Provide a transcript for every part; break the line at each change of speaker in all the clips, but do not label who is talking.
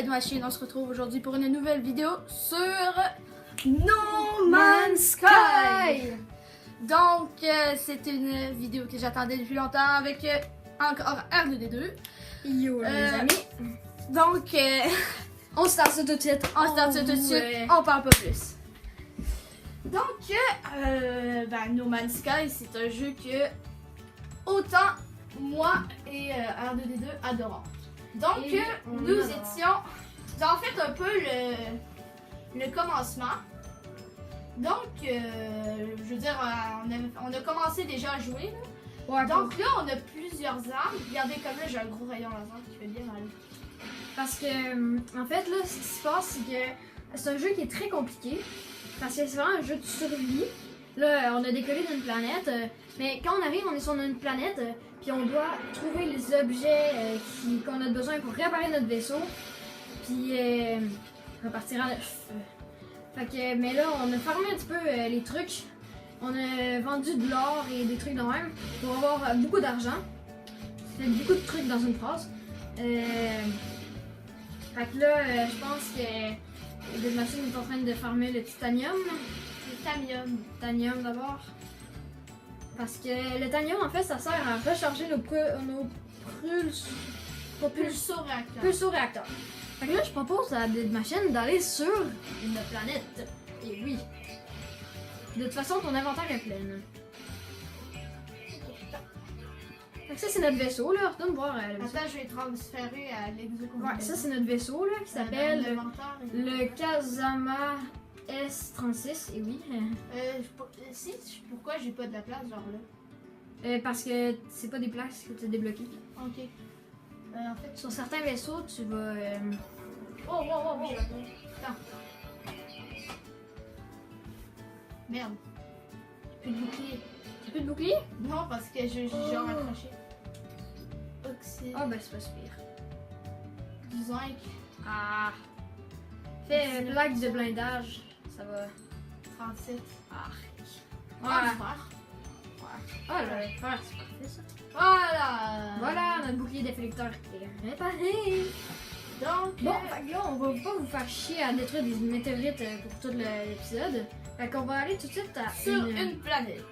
Dead Machine, on se retrouve aujourd'hui pour une nouvelle vidéo sur No Man's Sky. Donc, c'est une vidéo que j'attendais depuis longtemps avec encore R2D2.
Yo les amis.
Donc,
On start ça tout de suite.
on start ça tout de suite, on parle pas plus. Donc, No Man's Sky, c'est un jeu que autant moi et R2D2 adorons. Donc,
Et on
nous
adore.
étions en fait un peu le commencement. Donc, je veux dire, on a commencé déjà à jouer. Là.
Ouais,
Donc là, on a plusieurs armes. Regardez comme là, j'ai un gros rayon laser qui fait bien mal.
parce que en fait là, ce qui se passe, c'est que c'est un jeu qui est très compliqué. Parce que c'est vraiment un jeu de survie. Là, on a décollé d'une planète, mais quand on arrive, on est sur une planète, puis on doit trouver les objets qu'on a besoin pour réparer notre vaisseau, puis repartir à neuf. Fait que, mais là, on a farmé un petit peu les trucs. On a vendu de l'or et des trucs de même pour avoir beaucoup d'argent. Ça fait beaucoup de trucs dans une phrase. Fait que là, je pense que Dead Machine est en train de farmer le titanium. Titanium d'abord. Parce que le titanium, en fait, ça sert à recharger nos pulso-réacteurs. Fait que là, je propose à Dead Machine d'aller sur une planète. Et oui. De toute façon, ton inventaire est plein. Fait que ça, c'est notre vaisseau, là. Retourne voir le vaisseau.
Attends, je vais transférer à l'exécution.
Ouais, ça, c'est notre vaisseau, là, qui s'appelle le Kazama S36. Et oui.
Pourquoi j'ai pas de la place, genre là?
Parce que c'est pas des places que tu as débloquées.
Ok. En fait,
Sur certains vaisseaux, tu vas.
oh. Attends. Merde. Plus de bouclier.
T'as plus de bouclier?
Non, parce que j'ai genre accroché. Oxyde.
Ah, ben c'est pas super.
Du zinc.
Ah! Fais plaque de blindage, ça va.
37.
Ah!
Ouais.
Ah, le fer, c'est parfait ça.
Voilà.
Voilà, notre bouclier déflecteur est réparé.
Donc,
Bon, fait que là, on va pas vous faire chier à détruire des météorites pour tout l'épisode. Fait qu'on va aller tout de suite à
sur une planète.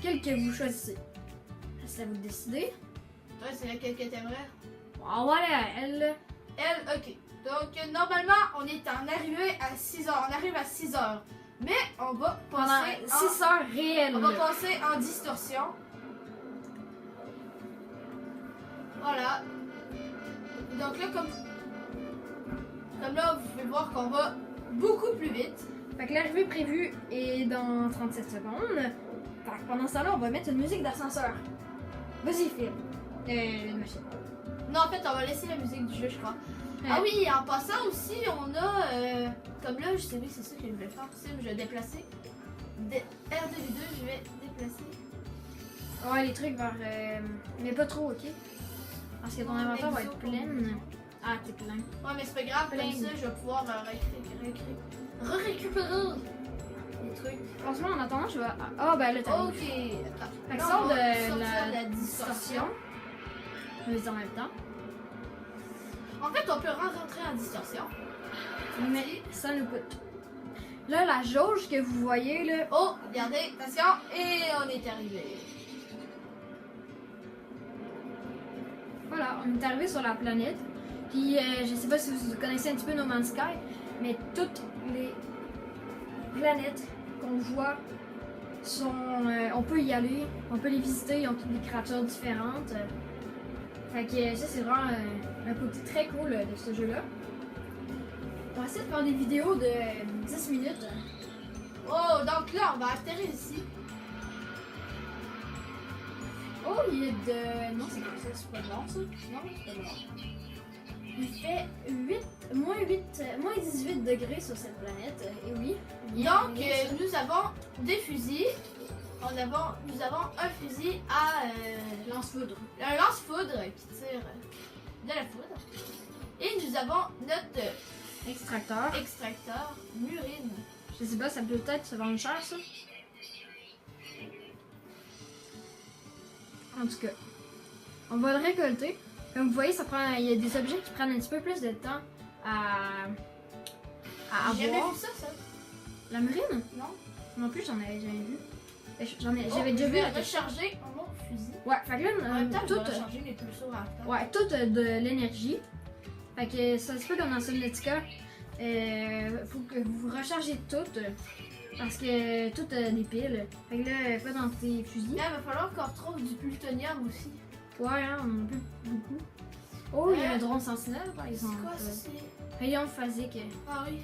quelle que vous choisissez. C'est à vous de décider.
Toi, c'est laquelle que t'aimerais?
Ah, voilà, elle.
Elle, ok. Donc, normalement, on est en arrivé à 6h. On arrive à 6h. Mais on va
Pendant
passer
6 heures réelles.
On va passer en distorsion. Voilà. Donc là, comme là, vous pouvez voir qu'on va beaucoup plus vite.
Fait que l'arrivée prévue est dans 37 secondes. Fait que pendant ce temps-là, on va mettre une musique d'ascenseur. Vas-y, Phil. Une machine.
Non, en fait, on va laisser la musique du jeu, je crois.
Ouais.
Ah oui, en passant aussi, on a... comme là, je sais, oui, c'est ça que je vais faire. Je vais déplacer. R2D2, je vais déplacer.
Ouais, les trucs vers. Mais pas trop, ok? Parce que ton inventaire va être plein. Ah, t'es plein.
Ouais, mais c'est pas grave,
Plein.
comme ça, je vais pouvoir récupérer les trucs.
Franchement, en attendant, je vais. Ah, ben là, t'as.
Ok.
Fait que
Là,
sort
on
de
va sortir
la
de distorsion.
Mais en même temps.
En fait, on peut rentrer en distorsion.
Mais ça nous coûte. Là, la jauge que vous voyez, là.
Oh, regardez, attention, et on est arrivé.
Voilà, on est arrivé sur la planète. Puis, je sais pas si vous connaissez un petit peu No Man's Sky, mais toutes les planètes qu'on voit sont. On peut y aller, on peut les visiter, ils ont toutes des créatures différentes. Fait que ça, c'est vraiment un côté très cool de ce jeu-là. On va essayer de faire des vidéos de 10 minutes.
Oh, donc là, on va atterrir ici.
Oh, il y a de. Non, c'est quoi ça? C'est pas de l'or, ça? Non, c'est pas de l'or. Il fait moins 18 degrés sur cette planète, et oui.
Donc, nous avons des fusils. Nous avons un fusil à
lance-foudre.
un lance-foudre qui tire de la foudre. Et nous avons notre extracteur Murine.
Je sais pas, ça peut peut-être se vendre cher, ça. En tout cas, on va le récolter. Comme vous voyez, il y a des objets qui prennent un petit peu plus de temps à
J'ai jamais
avoir.
vu ça.
La marine?
Non.
Non plus, j'en avais jamais vu. J'avais déjà vu
Je
la
vais recharger mon fusil.
Ouais, fait que là,
En même temps, je
tout,
vais recharger mes pulsos à temps.
ouais, tout a de l'énergie. Fait que ça se peut comme dans Subnautica. Faut que vous rechargez tout. Parce que tout a des piles. Fait que là, pas dans tes fusils.
Là, il va falloir qu'on retrouve du plutonium aussi.
Ouais, hein, on en a plus beaucoup. Oh, il y a un drone sentinelle par
C'est
exemple.
quoi ça? C'est.
Rayon phasique.
Ah oui.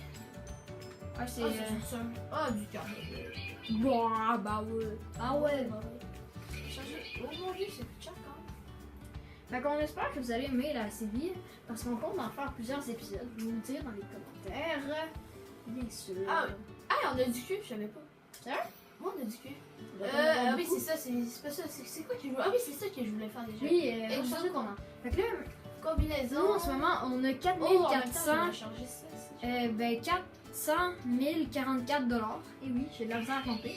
Ouais, c'est.
Ah, c'est du sol. Ah, du carnet.
Bon, bah ouais. Ah ouais.
Changer. Oh mon dieu, c'est plus cher quand même.
Fait qu'on espère que vous allez aimer la série. Parce qu'on compte en faire plusieurs épisodes. Vous me direz dans les commentaires. Bien sûr.
Ah oui. Ah, on a du cul, je savais pas.
Sérieux?
Moi, on a du cul.
On va en avoir
Ah oui,
beaucoup.
c'est ça, c'est pas ça. C'est quoi que je voulais. Ah oui, c'est ça que je voulais faire déjà.
Oui,
Et
recharger ton arme. Fait que là,
Combinaison.
nous en ce moment, on a
Oh, en même temps,
4400.
je vais recharger ça.
Ben 400 044 $. Et oui, j'ai de l'argent à compter.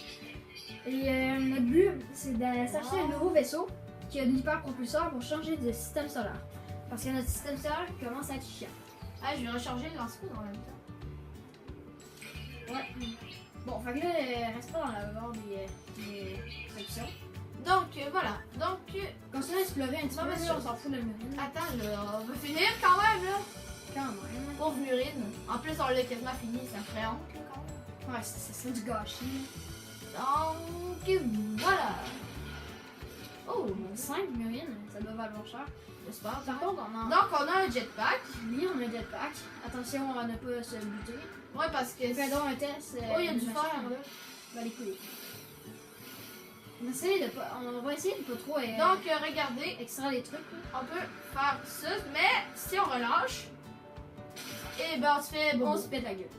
Et notre but, c'est d'acheter un nouveau vaisseau qui a de l'hyperpropulseur pour changer de système solaire. Parce que notre système solaire commence à être chiant.
Ah, je vais recharger le lance-poudre en même temps.
Ouais. Bon, fait que là, reste pas dans la barre des sections.
Donc, voilà. Donc,
Continuez à explorer un petit
Non,
peu,
mais
là,
sûr.
on s'en fout de la murine.
attends, là, on va finir quand même, là.
Quand même.
Pauvre Murine. En plus, on l'a quasiment fini, ça ferait honte, là, quand même.
Ouais, ça serait du gâchis.
Donc, voilà. Oh,
5 murines, ça doit valoir cher.
j'espère.
Par contre, on a...
Donc, on a un jetpack.
Oui, on a un jetpack. Attention à ne pas se buter.
Ouais, parce que.
Fais donc un test.
Oh, il y a du
de
fer,
machin.
là.
Va les couilles. On va essayer de pas trop
Donc, regardez,
extraire les trucs. Là.
on peut faire ça, mais si on relâche, et ben on se fait
On
bobo.
se pète la gueule.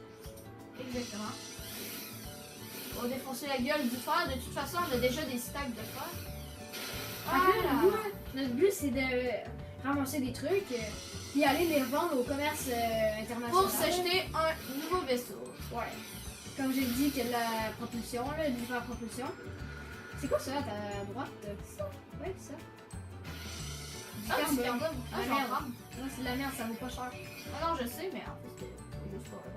Exactement. On va défoncer la gueule du fer. De toute façon, on a déjà des stacks de fer.
Fait que là,
Voilà.
notre but, c'est de ramasser des trucs puis aller les revendre au commerce international.
Pour s'acheter un nouveau vaisseau.
Ouais. Comme j'ai dit, qu'il y a de la propulsion, là, de l'hyperpropulsion. C'est quoi ça à ta droite? Ça? Ouais, ça.
Ah,
Du
c'est
carbone.
carbone. Ah,
La
j'en
merde.
prends.
Non, c'est de la merde, ça vaut pas cher.
Ah non, je sais, mais en fait, c'est juste pour le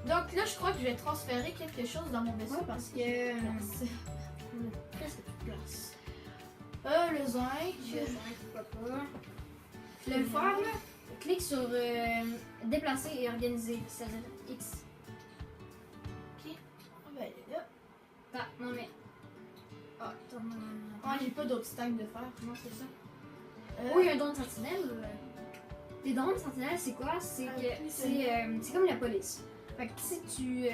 vendre. Donc là, je crois que je vais transférer quelque chose dans mon vaisseau
Ouais,
parce que.
parce que-
On a presque plus de place. Le zinc.
Pourquoi pas. Le fer, là, clique sur déplacer et organiser, c'est-à-dire X.
Ok. Ah, ben, elle est là.
Ah, non mais. Ah, attends, non.
Ah, j'ai pas d'autres stacks de fer.
Non, c'est ça.
Euh,
Oh, il y a un drone sentinelle. Les drones sentinelles, c'est quoi? C'est
Ah,
que
oui,
c'est comme la police. Fait que si tu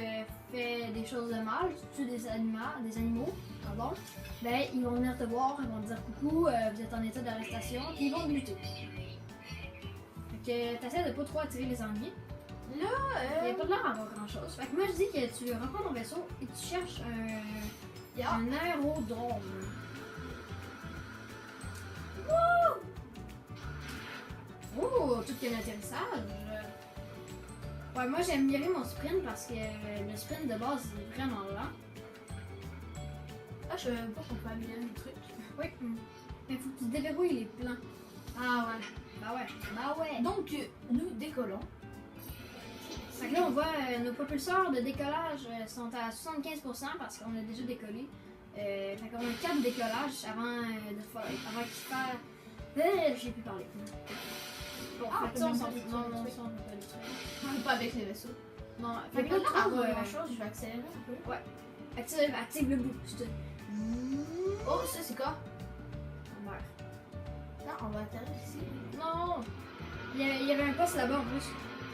fais des choses de mal, tu tues des animaux, pardon, ben ils vont venir te voir, ils vont te dire coucou, vous êtes en état d'arrestation, puis ils vont te buter. Fait que t'essaies de pas trop attirer les ennemis. Il n'y a pas de l'air d'avoir grand chose. Fait que moi je dis que tu reprends ton vaisseau et tu cherches
yeah.
un aérodrome. Oh, tout qu'il y a l'atterrissage. Ouais, moi j'aime bien mon sprint parce que le sprint de base est vraiment lent.
Ah, je savais même pas qu'on peut améliorer le truc.
Oui. Mais faut que tu déverrouilles les plans.
Ah ouais.
Bah ouais. Bah ouais.
Donc, nous décollons.
Fait que là on voit nos propulseurs de décollage sont à 75% parce qu'on a déjà décollé. Fait qu'on a 4 décollages avant qu'il fasse. J'ai pu parler. Bon,
Ah,
fait que
ça, on
même
s'en
pas-
fout de
non,
ça,
non,
le
ça, on peut pas le détruire.
Pas avec les vaisseaux.
Non,
Fait
fait
que
que
là,
là,
avant
trouve,
grand chose, je vais accélérer un peu.
active le boost.
Oh, ça c'est quoi?
On meurt.
Non, on va atterrir ici.
Non! Il y avait un poste là-bas en plus.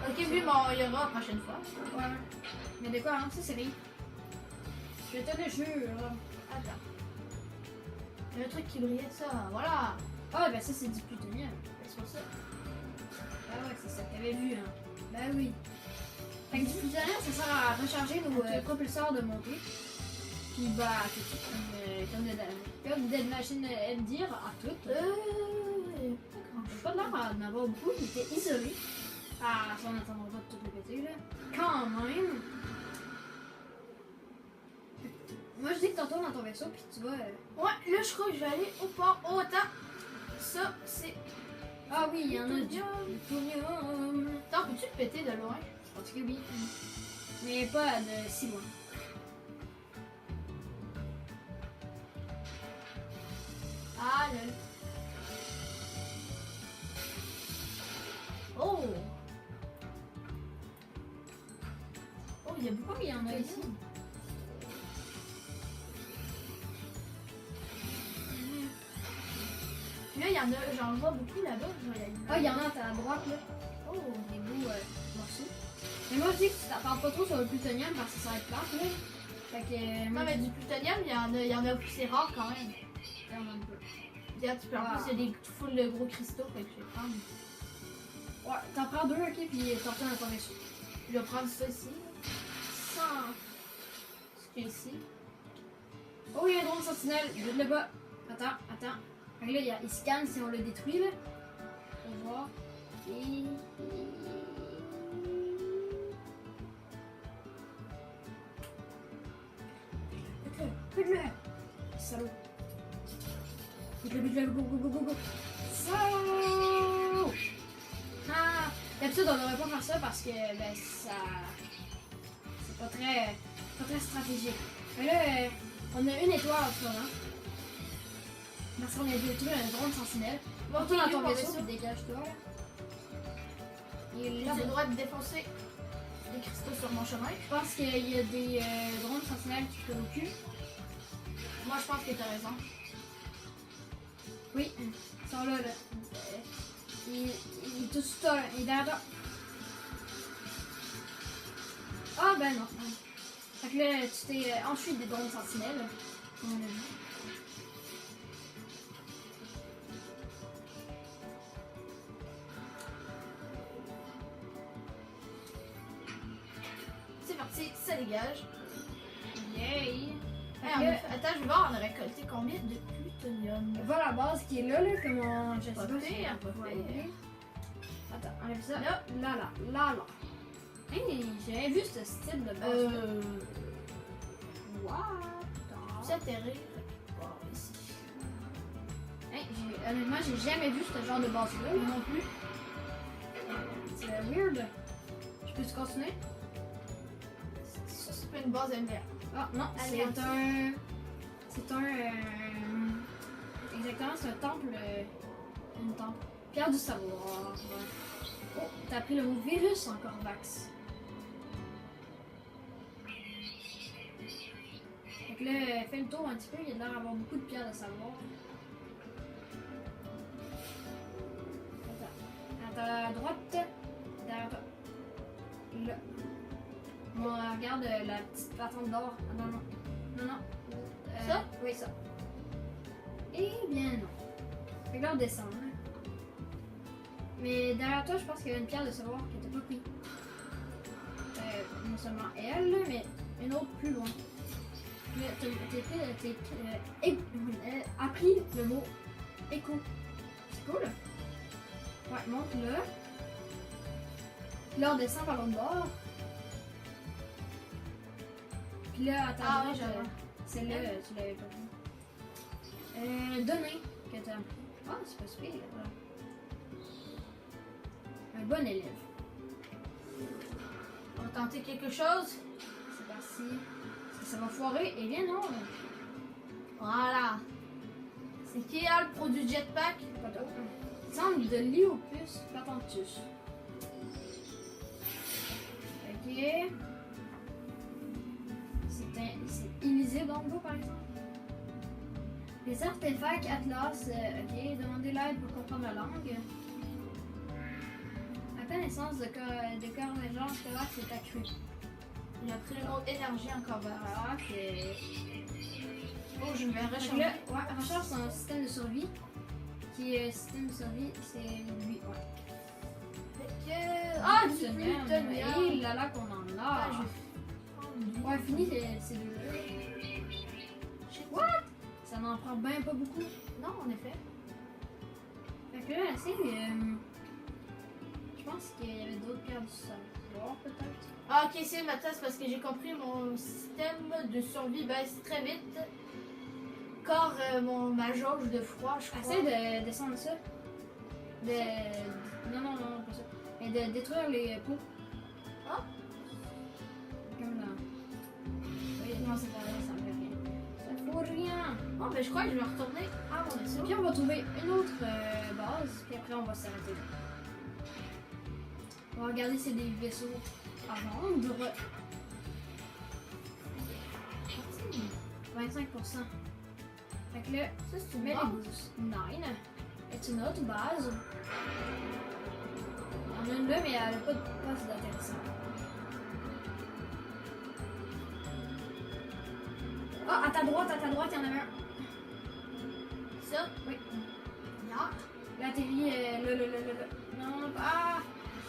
Ok, oui, mais il y aura la prochaine fois.
Ouais. Mais de quoi, hein? Ça, c'est rien. Je te le jure.
Attends. Il y a un truc qui brillait, ça. Voilà.
Ah, ben ça, c'est du plutonium.
C'est pour ça.
Ah ouais, c'est ça que t'avais vu, hein. Ben oui. Fait que du plutonium, ça sert à recharger nos propulseurs de montée. Puis bah, tout de suite, comme Dead Machine aime dire, à toutes. Pas de l'air d'en avoir beaucoup, il était isolé. Ah, ça, on n'attendra pas de tout le péter, là. Quand même! Moi, je dis que t'en dans ton vaisseau, puis tu vas...
Ouais, là, je crois que je vais aller au port. Oh, attends. Ça, c'est.
Ah oui, il y en a du
plutonium.
plutonium.
Attends, peux-tu le péter de loin?
Je pense que oui. Mais pas de si loin.
Ah, lol. Oh! Oh, il y a beaucoup.
Oh, il y en a ici.
Puis là, il y en a, j'en vois beaucoup là-bas. Je vais y aller.
Ah, il y en a à droite là.
Oh,
Des beaux morceaux. Mais moi je dis que tu t'attardes pas trop sur le plutonium parce que ça va être plate là. Fait que.
non, mais du plutonium, il y en a c'est rare quand même.
Regarde un peu.
Regarde, tu peux, en plus, il y a des foules de gros cristaux, fait que je vais prendre.
Ouais, t'en prends deux, ok, puis t'en retournes à ton vaisseau.
Je vais prendre ça ici. Sans. Ce qu'il y a ici.
Oh, il y a un drone sentinelle, vite le bas. Attends. Fait que là, il scanne si on le détruit là. On va voir. Et. Faites-le! Salaud! Faites-le, go! Salaud! Ah! D'habitude, on devrait pas faire ça parce que ben, ça. C'est pas très stratégique. Mais là, on a une étoile en ce moment. Parce qu'on a détruit un drone sentinelle.
Bon,
Retourne dans
ok,
ton
mon
vaisseau,
vaisseau.
puis dégage-toi là. Il est
J'ai
là.
le droit de défoncer des cristaux sur mon chemin.
Je pense qu'il y a des drones sentinelles qui te au cul.
Moi, je pense que t'as raison.
Oui, ils sont là. Il est tout sur toi, il est derrière toi. Ah ben non. Fait que là, tu t'es enfui des drones sentinelles. Comme on a vu.
C'est parti, ça dégage.
Yay!
Hey, attends, je vais voir, on a récolté combien de plutonium?
Voilà la base qui est là, comment je sais
Pas
pas si
pire,
on
pas
peut
pire.
voir. Attends, enlève ça.
Là.
Là. Hey, j'avais vu ce style de base. What?
Puis atterrir. Bon, ici.
Hey, honnêtement, j'ai jamais vu ce genre de base-là.
Moi non plus.
C'est weird. Je peux-tu continuer?
Ça, c'est pas une base MDR.
Ah non,
Allez,
c'est un... C'est un... Exactement, c'est un temple... Une temple. Pierre du savoir. Oh, t'as appris le mot virus encore, Vax. Fait que là, fais le tour un petit peu, il y a l'air d'avoir beaucoup de pierres de savoir. Attends. À ta droite, derrière toi. Là. Bon, regarde la petite patente d'or. Ah, non.
Ça?
Oui, ça. Eh bien non. Fait que là, on descend. Hein. Mais derrière toi, je pense qu'il y a une pierre de savoir qui n'était pas prise. Non seulement elle, mais une autre plus loin. Mais appris le mot écho. C'est cool. Ouais, monte là. Là, on descend par l'autre bord. Puis là, attends,
Ah oui, j'avais.
celle-là, tu l'avais pas vu. Donner que t'as appris. Ah, c'est pas super, là. Un bon élève.
On va tenter quelque chose.
C'est parti. Est-ce que ça va foirer? Eh bien non.
Voilà. C'est qui là, le produit jetpack?
Pas top. Il semble de l'Iopus patentus. Ok. C'est illisible en gros, par exemple. Les artefacts Atlas, ok, demandez l'aide pour comprendre la langue. La connaissance de corps de genre stellaire s'est accrue.
Il a pris le mot énergie encore vers.
Alors que.
Oh, je vais
Fait que
recharger.
là, ouais, recharge son système de survie. Qui est système de survie, c'est lui, ouais.
Fait que. Ah, du
plutonium.
plutonium.
Et là qu'on en
Ah,
a.
je vais prendre lui.
Ouais, fini ces deux-là.
What?
Ça n'en prend bien pas beaucoup.
Non, en effet.
Fait que là, c'est. Je pense qu'il y avait d'autres pierres du savoir, peut-être.
Ah, ok, c'est ma tasse parce que j'ai compris mon système de survie baisse très vite. Car ma jauge de froid, je crois.
Essaye de descendre ça. Non, pas ça. Mais de détruire les pots.
Ah.
Comme là. Oui, non, c'est pas vrai, ça me fait rien. Ça vaut rien.
Oh, ben je crois que je vais retourner à mon vaisseau.
Puis on va trouver une autre base, puis après on va s'arrêter là. On va regarder si c'est des vaisseaux à vendre. 25%. Fait que là,
Ça, c'est
tu
une
mets
base.
les 9. C'est une autre base. On a une là, mais elle n'a pas de base d'intéressant. Ah, à ta droite, il y en avait un.
Ça,
Oui.
là.
Là, t'es mis là. Non, ah,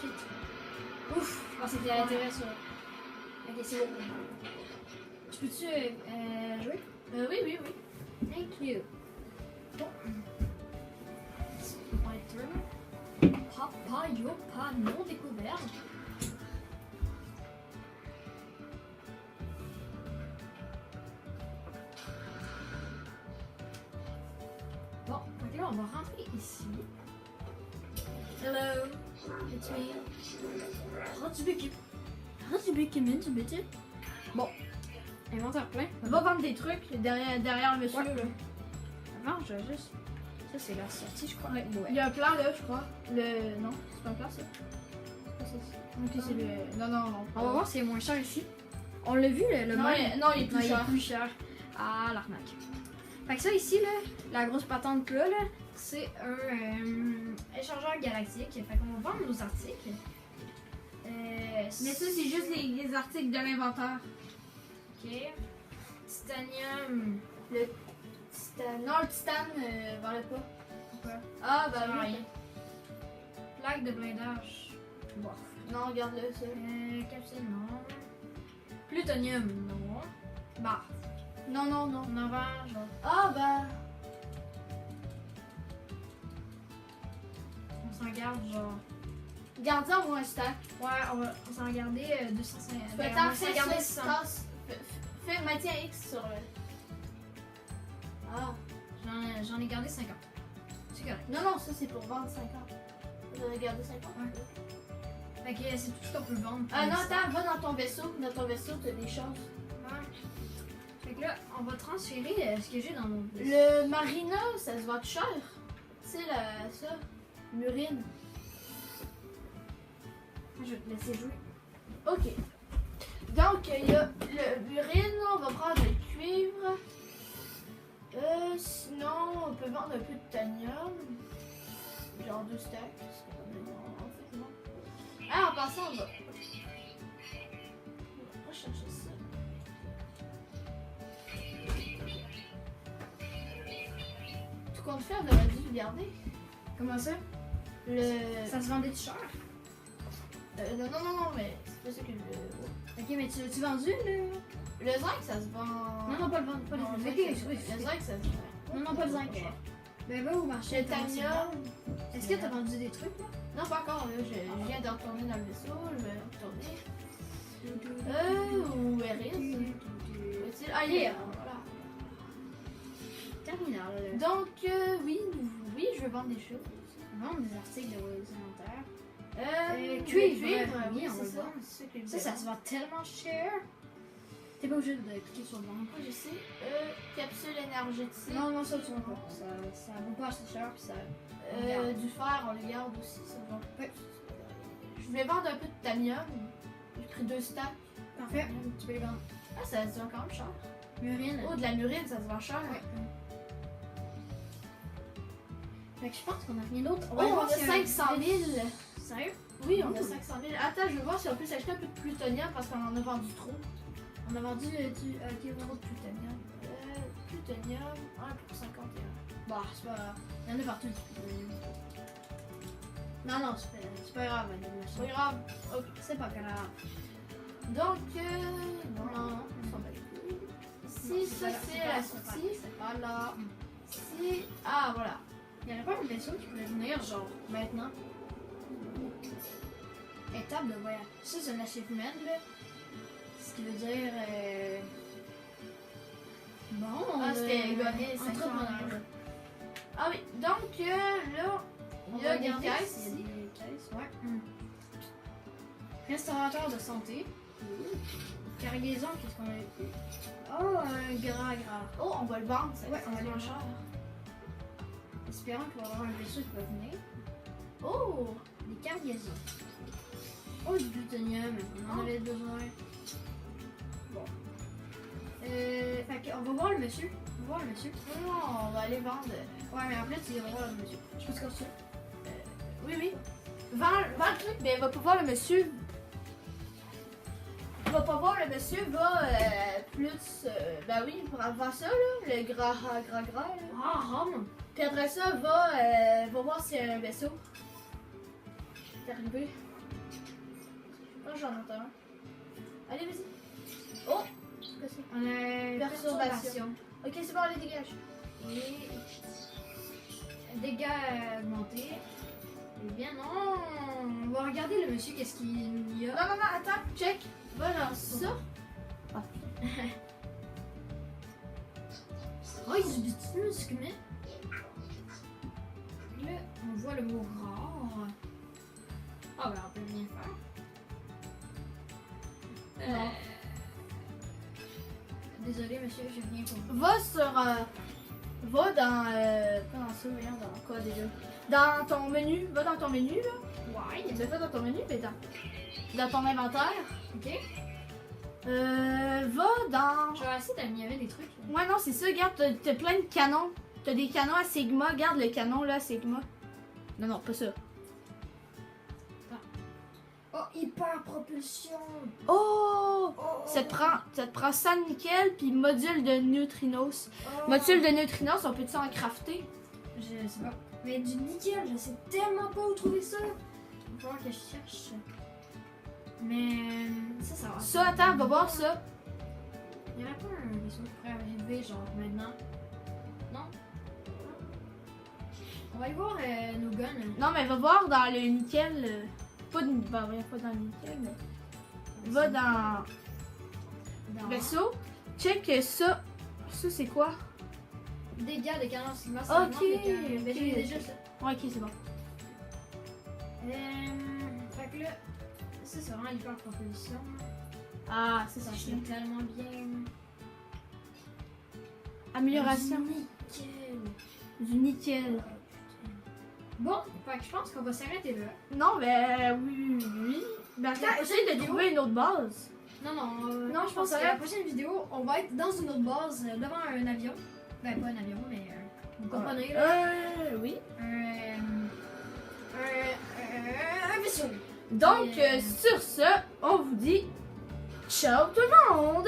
shit. Ouf, je pensais qu'il allait atterrir sur. Ok, c'est bon. Tu peux-tu jouer?
Oui.
Thank you. Bon. Spider. Papa Yopa non découvert. Bon, donc là, on va rentrer ici. Hello, it's me. Bon, inventaire plein.
On va vendre des trucs derrière le monsieur.
Ouais.
Là.
Avant, je vais juste. Ça, c'est la sortie, je crois.
Ouais.
Ouais.
Il y a un plan là, je crois. Non, c'est pas un plan ça. C'est pas ça. Ok, c'est le. Non.
On va voir s'il est moins cher ici. On l'a vu, le
Non,
mode.
non, il est plus
Non, il
cher.
est plus cher. Ah, l'arnaque. Fait que ça ici, là, la grosse patente là, c'est un échangeur galactique. Fait qu'on va vendre nos articles.
Mais ça, c'est juste les articles de l'inventaire.
Ok. Titanium.
Non, le titane, vers le pas.
Pourquoi?
Ah,
Ça
bah
sert à
oui.
rien. Plaque de blindage. Bof.
Non, regarde-le, ça.
Capsule, non. Plutonium, non. Bah,
Non.
on en vend, genre.
Ah, bah.
On s'en garde, genre.
Garde ça pour un stack.
Ouais, on s'en garder 250.
Tu peux
Ben, on
t'en
va s'en
faire
garder
ça.
100.
Fais maintien X sur le. Ah.
J'en ai gardé 50. C'est correct.
Non, ça c'est pour vendre 50. J'en ai gardé 50.
Fait que c'est tout ce qu'on peut vendre.
Ah non, attends, va dans ton vaisseau. Dans ton vaisseau, t'as des choses.
Ouais. Fait que là, on va transférer ce que j'ai dans mon vaisseau.
Le Marina, ça se vend cher. Tu sais, ça. Murine.
Je vais te laisser jouer.
Ok. Donc, il y a le Murine, on va prendre le cuivre. Sinon, on peut vendre un peu de titanium. Genre 2 stacks. En fait, non. Ah, en passant, on va chercher ça. Tu comptes faire de la vie garder?
Comment ça? Ça se vendait de cher?
Non, mais c'est pas ça que je...
Ok, mais tu l'as-tu vendu, là?
Le zinc, ça se vend...
Non, pas le vendre, pas le
Non,
vendre.
le
Ok,
zinc,
oui.
le zinc, ça se vend.
Non, pas le zinc. Ben, va au marché.
Titanium.
Est-ce que t'as vendu des trucs, là?
Non, pas encore, là. Je viens de retourner dans le vaisseau, je vais retourner. Ou Eris. Ah, il est là, voilà.
Terminal.
Donc, oui, je veux vendre des choses.
Vendre des articles de alimentaires.
Cuivre,
oui,
oui,
on
c'est
va
ça.
voir.
C'est ça que je
Ça
voulais
se vend tellement cher. T'es pas obligé de cliquer sur le vendre.
vendre. Je sais. Capsule énergétique.
Non, ça, tu vends pas. Ça vaut pas assez cher, puis ça.
Du fer, on le garde aussi. Ça va.
Ouais.
Je voulais vendre un peu de titanium. J'ai pris 2 stacks.
Parfait, tu peux les vendre.
Ah, ça se vend quand même cher.
Murine.
Oh, de la murine, ça se vend cher.
Ouais. Fait que je pense qu'on a rien d'autre.
Oh, on a
s'il y a un-
500 000.
Sérieux?
Oui, on a 500 000. Attends, je vais voir si on peut s'acheter un peu de plutonium parce qu'on en a vendu trop.
On a vendu
Trop de plutonium. Plutonium, 1 pour 51.
Bah, c'est pas grave. Il y en a partout. Non, c'est pas grave, madame.
C'est pas grave. Ok.
C'est pas grave.
Donc,
Non.
on s'en bat les couilles. Ici, ça c'est la sortie.
C'est pas là.
Ici, ah voilà.
Il n'y aurait pas un vaisseau qui pourrait venir, genre, maintenant. Étape de voyage. Ça, c'est un achievement, là. Ce qui veut dire. Bon,
Ah, c'était gagné 500
entrepreneur.
000. Ah oui, donc là,
On
Il y a
va
des
regarder
caisses
s'il y a
ici.
des caisses, ouais. Restaurateur de santé. Cargaison, qu'est-ce qu'on a eu? Oh, un gras.
Oh, on va le vendre, ça
Ouais, on va
le
le
vendre
vendre. Espérant qu'il va y avoir un vaisseau qui va venir.
Oh!
Des cargaisons. Oh, du plutonium, on en avait besoin. Bon. Fait qu'on va voir le monsieur. On va voir le monsieur.
Non, on va aller vendre.
Ouais, mais après, tu iras voir le monsieur. Je pense comme ça.
Oui. Vends le truc, mais va pas voir le monsieur. Va pas voir le monsieur, va plus. Ben oui, pour avoir ça, là, le gras. Là.
Ah, Rome.
Puis après ça, va voir s'il y a un vaisseau. C'est arrivé. Oh, j'en entends un. Allez, vas-y. Oh! Qu'est-ce que c'est?
On a
Perturbation. Ok, c'est bon, allez, dégage.
Et dégâts augmentés. Eh bien non, on va regarder le monsieur, qu'est-ce qu'il y a.
Non, attends, check. Va dans ça.
Oh, il y a du petit muscle, mais... Là, on voit le mot rare. Ah ben, on peut bien faire.
Non.
Désolé, monsieur, j'ai rien compris.
Va sur. Va dans. Pas dans ça, voyons, dans quoi déjà? Dans ton menu. Va dans ton menu, là.
Ouais.
Tu l'as fait dans ton menu, mais dans ton inventaire.
Ok.
Va dans.
Je vais essayer d'améliorer des trucs. Là.
Ouais, non, c'est ça, regarde, t'as plein de canons. T'as des canons à Sigma, regarde le canon là à Sigma. Non, pas ça.
Oh, hyper propulsion.
Oh! Ça te prend 100 nickel puis module de neutrinos. Module de neutrinos, on peut-tu en crafter?
Je sais pas. Mais du nickel, je sais tellement pas où trouver ça. Il va falloir que je cherche. Mais ça va.
Ça, attends, va voir ça.
Il n'y aurait pas un vaisseau qui pourrait arriver, genre maintenant. Non? On va aller voir nos guns.
Non, mais va voir dans le nickel. Pas dans le nickel, mais. Va dans vaisseau. Check ça. Ça, c'est quoi?
Dégâts de canon Sigma.
Ok,
Mais j'ai
ok.
déjà ça.
Ouais, ok, c'est bon.
Fait que là, ça c'est vraiment hyper propulsion.
Ah,
Ça
c'est
c'est
chiant.
tellement bien.
Amélioration
Nickel.
du nickel.
Bon, fait que je pense qu'on va s'arrêter là.
Non, mais oui. Mais attends,
La
essaye de
vidéo-
trouver une autre base.
Non,
Non, je pense
que
que
la prochaine vidéo, on va être dans une autre base devant un avion. Ben, pas un avion, mais vous comprenez là.
Oui.
Un vaisseau.
Donc,
Et,
sur ce, on vous dit ciao tout le monde!